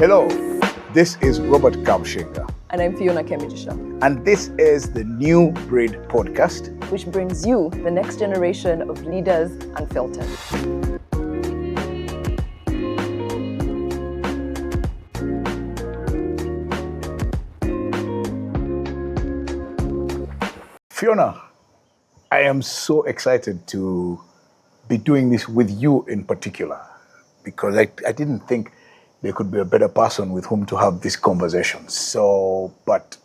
Hello, this is Robert Kabushenga. And I'm Fiona Kemigisha. And this is the New Breed podcast, which brings you the next generation of leaders unfiltered. Fiona, I am so excited to be doing this with you in particular, because I didn't think there could be a better person with whom to have this conversation. But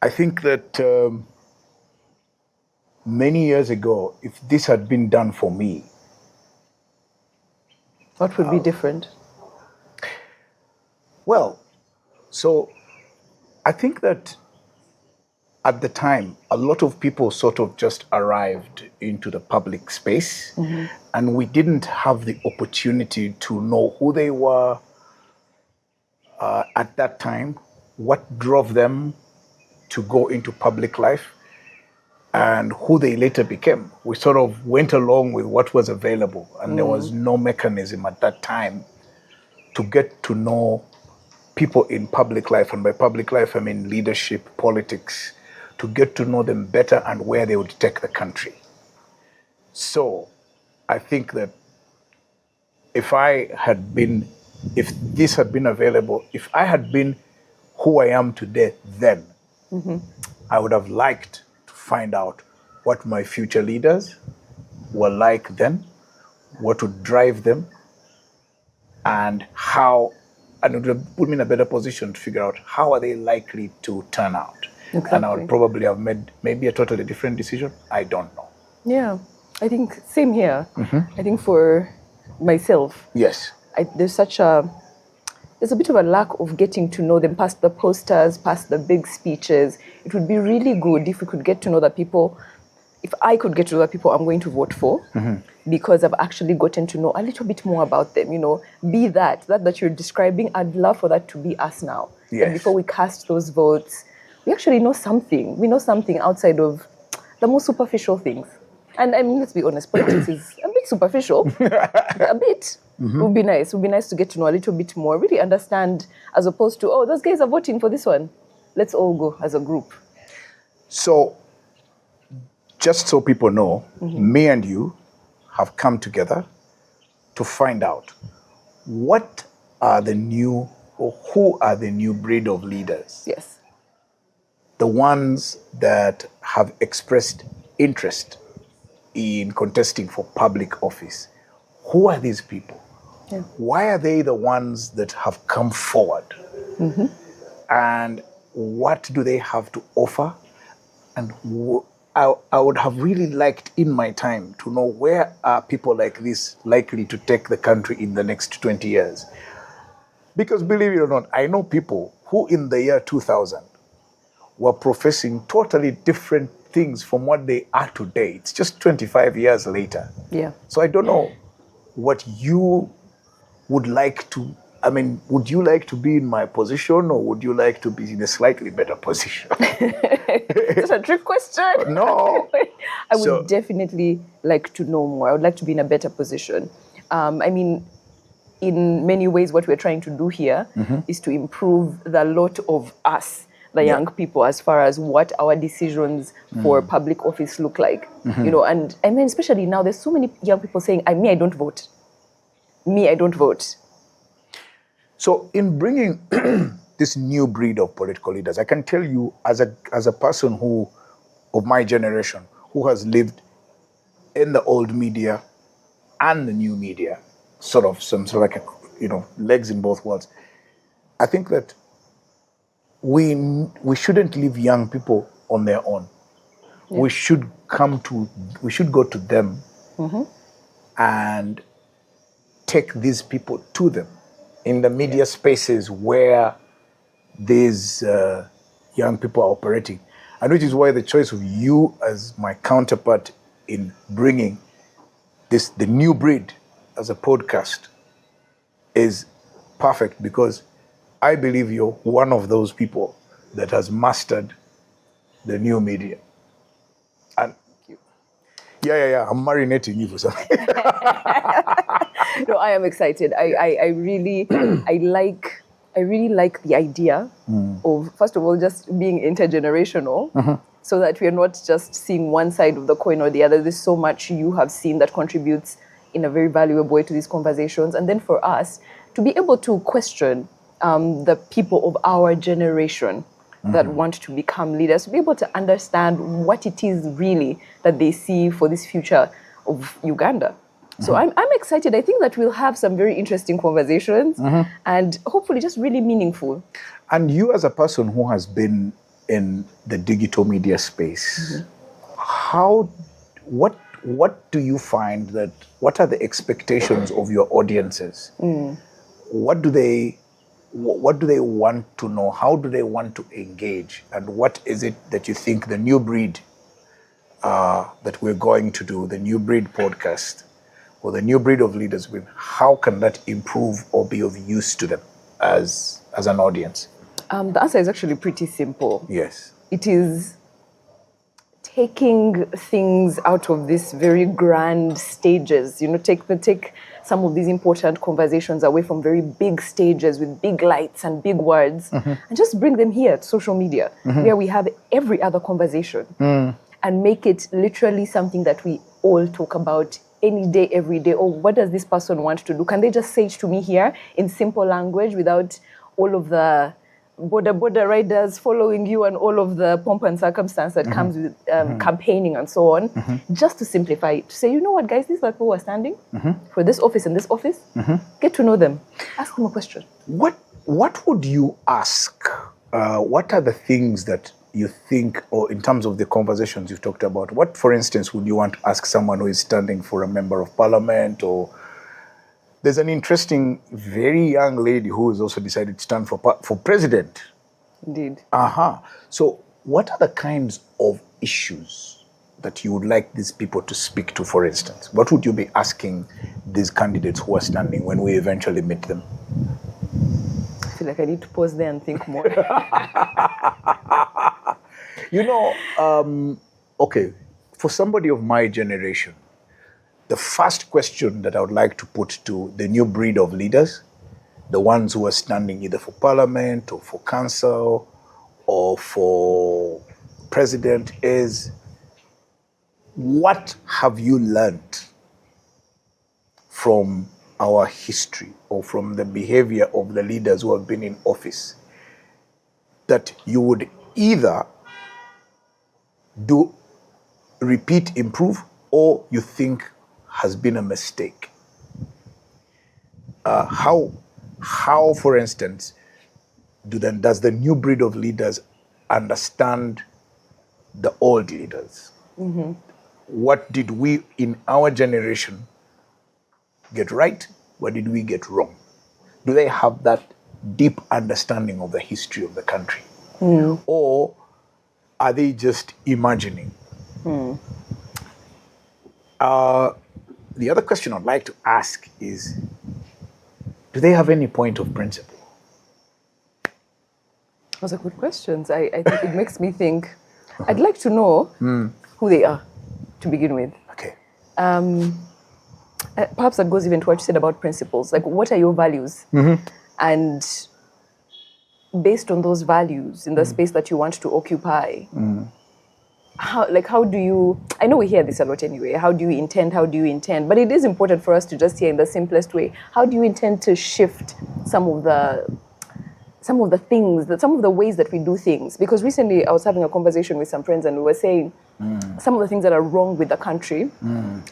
I think that many years ago, if this had been done for me, what would be different? Well, so I think that at the time, a lot of people sort of just arrived into the public space, and we didn't have the opportunity to know who they were at that time, what drove them to go into public life, and who they later became. We sort of went along with what was available, and there was no mechanism at that time to get to know people in public life. And by public life, I mean leadership, politics, to get to know them better and where they would take the country. So I think that if this had been available, if I had been who I am today then, I would have liked to find out what my future leaders were like then, what would drive them, and it would have put me in a better position to figure out how are they likely to turn out. Exactly. And I would probably have made maybe a totally different decision. I don't know. Yeah, I think same here. I think for myself, Yes. there's a bit of a lack of getting to know them past the posters, past the big speeches. It would be really good if we could get to know the people. If I could get to know the people I'm going to vote for, because I've actually gotten to know a little bit more about them, be that you're describing, I'd love for that to be us now. Yes. And before we cast those votes, we actually know something. We know something outside of the most superficial things. And I mean, let's be honest, politics is a bit superficial, a bit. It would be nice. It would be nice to get to know a little bit more, really understand, as opposed to, those guys are voting for this one. Let's all go as a group. So, just so people know, me and you have come together to find out who are the new breed of leaders. Yes. The ones that have expressed interest in contesting for public office. Who are these people? Yeah. Why are they the ones that have come forward? And what do they have to offer? And I would have really liked in my time to know where are people like this likely to take the country in the next 20 years. Because believe it or not, I know people who in the year 2000 were professing totally different things from what they are today. It's just 25 years later. Yeah. So I don't know what you would like to, would you like to be in my position, or would you like to be in a slightly better position? That's a trick question. No. I would definitely like to know more. I would like to be in a better position. In many ways, what we're trying to do here is to improve the lot of us, the young people, as far as what our decisions for public office look like. And I mean, especially now, there's so many young people saying, I don't vote. Me, I don't vote. So in bringing this new breed of political leaders, I can tell you as a person of my generation, who has lived in the old media and the new media, sort of legs in both worlds. I think that we shouldn't leave young people on their own. Yeah. We should go to them and take these people to them in the media spaces where these young people are operating. And which is why the choice of you as my counterpart in bringing the new breed as a podcast is perfect, because I believe you're one of those people that has mastered the new media. And yeah, I'm marinating you for something. No, I am excited. I really, I really like the idea of, first of all, just being intergenerational, so that we are not just seeing one side of the coin or the other. There's so much you have seen that contributes in a very valuable way to these conversations. And then for us to be able to question the people of our generation that want to become leaders, to be able to understand what it is really that they see for this future of Uganda. So I'm excited. I think that we'll have some very interesting conversations and hopefully just really meaningful. And you, as a person who has been in the digital media space, what do you find that, what are the expectations of your audiences? What do they want to know? How do they want to engage? And what is it that you think the new breed that we're going to do, the new breed podcast, or the new breed of leaders with, how can that improve or be of use to them as an audience? The answer is actually pretty simple. Yes. It is taking things out of these very grand stages, take some of these important conversations away from very big stages with big lights and big words, and just bring them here to social media, where we have every other conversation, and make it literally something that we all talk about any day, every day. Or what does this person want to do? Can they just say it to me here in simple language without all of the border riders following you and all of the pomp and circumstance that comes with campaigning and so on, just to simplify it. To say, you know what, guys, these are people who are standing for this office and this office. Get to know them. Ask them a question. What would you ask? What are the things that you think, or in terms of the conversations you've talked about, what, for instance, would you want to ask someone who is standing for a member of parliament? Or there's an interesting, very young lady who has also decided to stand for president. Indeed. So what are the kinds of issues that you would like these people to speak to, for instance? What would you be asking these candidates who are standing when we eventually meet them? I feel like I need to pause there and think more. Okay, for somebody of my generation, the first question that I would like to put to the new breed of leaders, the ones who are standing either for parliament or for council or for president, is, what have you learned from our history or from the behavior of the leaders who have been in office that you would either do, repeat, improve, or you think has been a mistake? How, for instance, does the new breed of leaders understand the old leaders? What did we in our generation get right? What did we get wrong? Do they have that deep understanding of the history of the country? Or are they just imagining? The other question I'd like to ask is, do they have any point of principle? Those are good questions. I think it makes me think. I'd like to know who they are to begin with. Okay. Perhaps that goes even to what you said about principles. Like, what are your values? And based on those values in the space that you want to occupy, how do you, I know we hear this a lot anyway, how do you intend, but it is important for us to just hear in the simplest way, how do you intend to shift some of the things, some of the ways that we do things? Because recently I was having a conversation with some friends and we were saying some of the things that are wrong with the country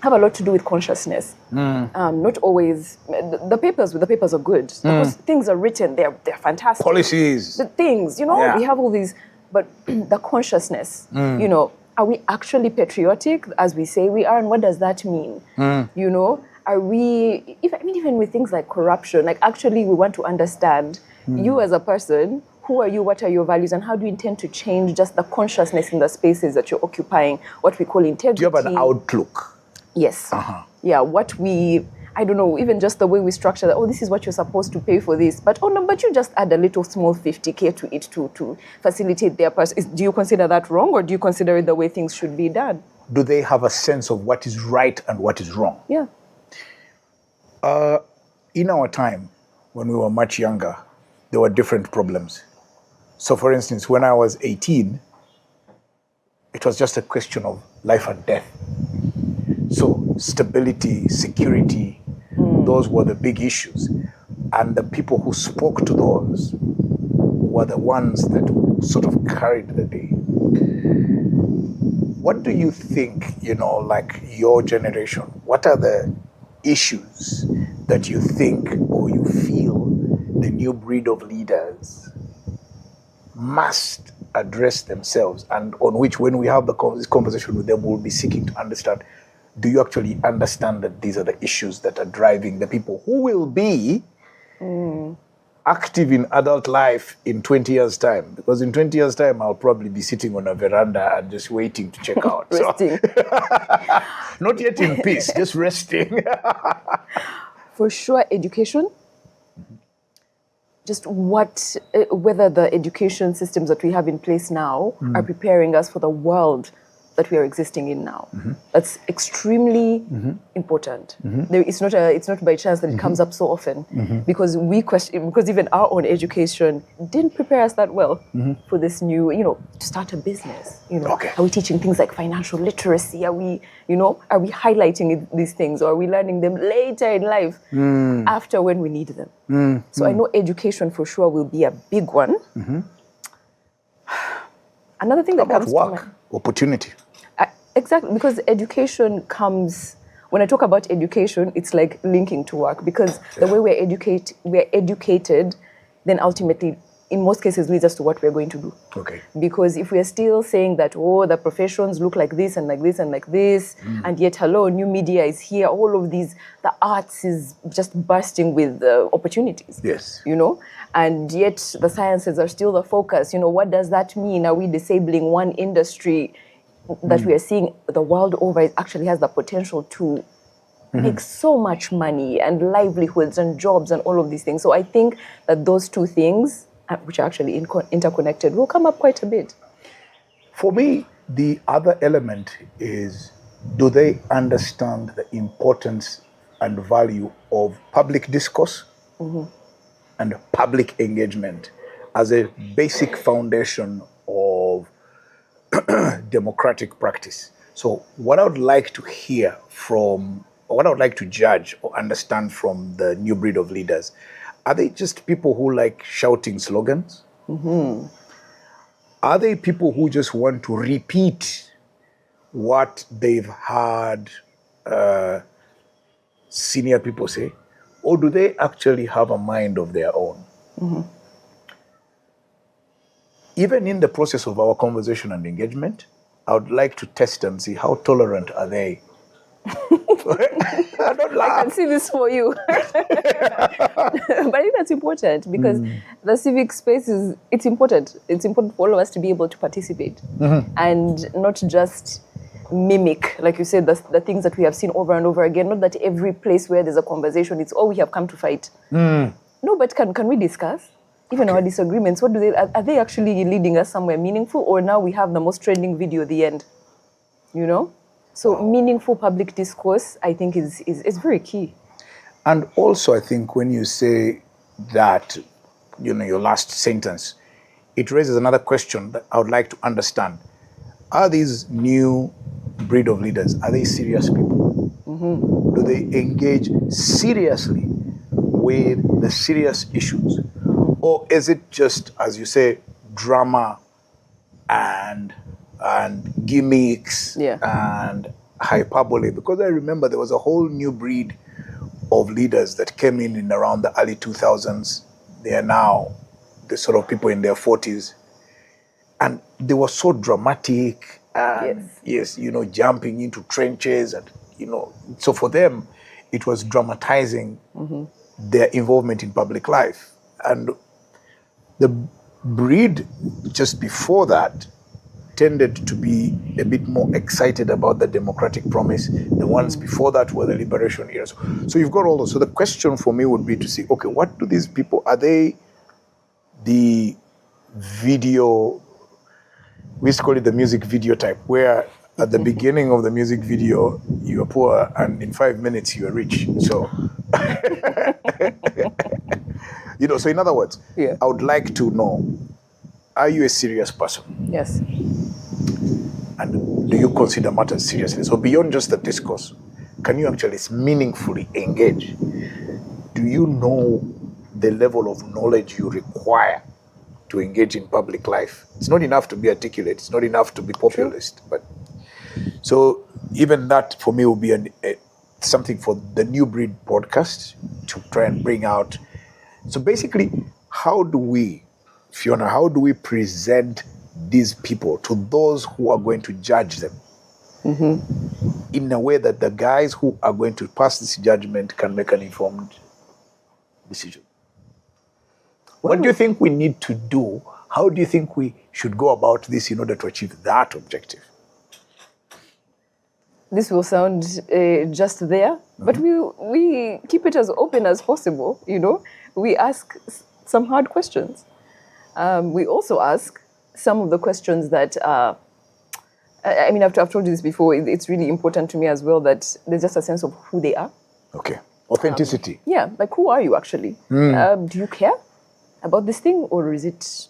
have a lot to do with consciousness. Not always, the papers are good. Things are written, they're fantastic. Policies. The things, we have all these, but the consciousness, are we actually patriotic as we say we are? And what does that mean? Are we, even with things like corruption, like actually we want to understand you as a person, who are you, what are your values, and how do you intend to change just the consciousness in the spaces that you're occupying, what we call integrity. Do you have an outlook? Yes. Yeah, what we, I don't know, even just the way we structure that, this is what you're supposed to pay for this, but you just add a little small 50K to it to facilitate their person. Do you consider that wrong, or do you consider it the way things should be done? Do they have a sense of what is right and what is wrong? Yeah. In our time, when we were much younger, there were different problems. So, for instance, when I was 18, it was just a question of life and death. So, stability, security, those were the big issues. And the people who spoke to those were the ones that sort of carried the day. What do you think, like your generation, what are the issues that you think or you feel the new breed of leaders must address themselves, and on which, when we have this conversation with them, we'll be seeking to understand, do you actually understand that these are the issues that are driving the people who will be active in adult life in 20 years' time? Because in 20 years' time, I'll probably be sitting on a veranda and just waiting to check out. Resting. Not yet in peace, just resting. For sure, education. Just whether the education systems that we have in place now are preparing us for the world that we are existing in now. That's extremely important. It's not by chance that it comes up so often, because we question, because even our own education didn't prepare us that well for this new, to start a business. Okay. Are we teaching things like financial literacy? Are we highlighting these things, or are we learning them later in life, after when we need them? So I know education for sure will be a big one. Another thing that comes work, to mind, opportunity. Exactly, because education comes, when I talk about education, it's like linking to work, because the way we're educated, then ultimately, in most cases, leads us to what we're going to do. Okay. Because if we're still saying that, the professions look like this and like this and like this, and yet, new media is here, all of these, the arts is just bursting with opportunities. Yes. And yet the sciences are still the focus. What does that mean? Are we disabling one industry that we are seeing the world over? It actually has the potential to make so much money and livelihoods and jobs and all of these things. So I think that those two things, which are actually interconnected, will come up quite a bit. For me, the other element is, do they understand the importance and value of public discourse and public engagement as a basic foundation of democratic practice? So what I would like to hear from, or what I would like to judge or understand from the new breed of leaders, are they just people who like shouting slogans? Are they people who just want to repeat what they've heard senior people say? Or do they actually have a mind of their own? Even in the process of our conversation and engagement, I would like to test and see how tolerant are they. I can see this for you. But I think that's important, because the civic space it's important. It's important for all of us to be able to participate and not just mimic, like you said, the things that we have seen over and over again. Not that every place where there's a conversation, it's, we have come to fight. No, but can we discuss? Even our disagreements, what do they, are they actually leading us somewhere meaningful, or now we have the most trending video at the end? So meaningful public discourse, I think, is very key. And also, I think when you say that, your last sentence, it raises another question that I would like to understand. Are these new breed of leaders, are they serious people? Do they engage seriously with the serious issues? Or is it just, as you say, drama and gimmicks and hyperbole? Because I remember there was a whole new breed of leaders that came in around the early 2000s. They are now the sort of people in their 40s. And they were so dramatic and, jumping into trenches. And, so for them, it was dramatizing their involvement in public life. And the breed just before that tended to be a bit more excited about the democratic promise. The ones before that were the liberation years. So you've got all those. So the question for me would be to see, okay, what do these people, are they the video, we used to call it the music video type, where at the beginning of the music video, you are poor and in 5 minutes you are rich. So So in other words, Yeah. I would like to know, are you a serious person? Yes. And do you consider matters seriously? So beyond just the discourse, can you actually meaningfully engage? Do you know the level of knowledge you require to engage in public life? It's not enough to be articulate. It's not enough to be populist. But so even that for me will be something for the New Breed podcast to try and bring out. So basically, Fiona, how do we present these people to those who are going to judge them in a way that the guys who are going to pass this judgment can make an informed decision? What do you think we need to do? How do you think we should go about this in order to achieve that objective? This will sound just there, but we keep it as open as possible, We ask some hard questions. We also ask some of the questions that, I've told you this before, it's really important to me as well that there's just a sense of who they are. Okay. Authenticity. Yeah, like who are you actually? Do you care about this thing, or is it,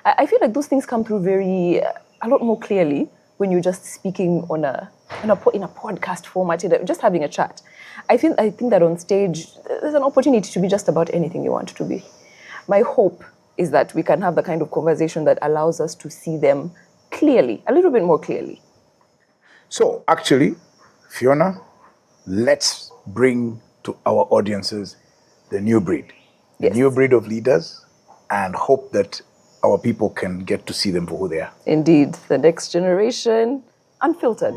I feel like those things come through a lot more clearly when you're just speaking in a podcast format, just having a chat. I think that on stage there's an opportunity to be just about anything you want to be. My hope is that we can have the kind of conversation that allows us to see them clearly, a little bit more clearly. So actually, Fiona, let's bring to our audiences the new breed. The new breed of leaders, and hope that our people can get to see them for who they are. Indeed, the next generation, unfiltered.